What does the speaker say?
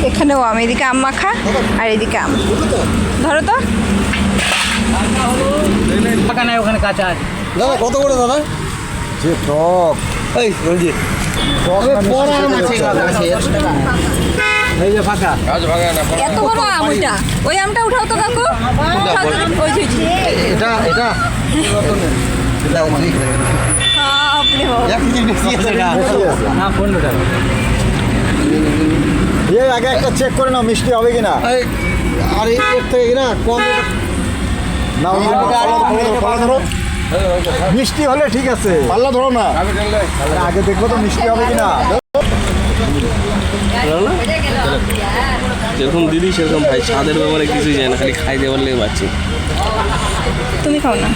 এখানেও আম, এদিকে আম মাখা আর এদিকে আম। ধরো তো। টাকা নাই ওখানে কাঁচা আছে। দাদা কত করে দাদা? যে টক এই রঞ্জিত এই যে ফাঁকা। এত বড় আম ওইটা, ওই আমটা উঠাও তো কাকু। উঠাও তো, ওই যে এটা এটা আপনি হোক। না 15 টাকা। এর আগে একটা চেক করে নাও মিষ্টি হবে কিনা। আর এর থেকে না কম না পাল্লা ধরো, মিষ্টি হলে ঠিক আছে, পাল্লা ধরো না, আগে দেখবো তো মিষ্টি হবে কিনা। যেরকম দিদি সেরকম ভাই, স্বাদের ব্যাপারে কিছুই যায় না, খালি খাইতে বললে পাচ্ছি। তুমি খাও না।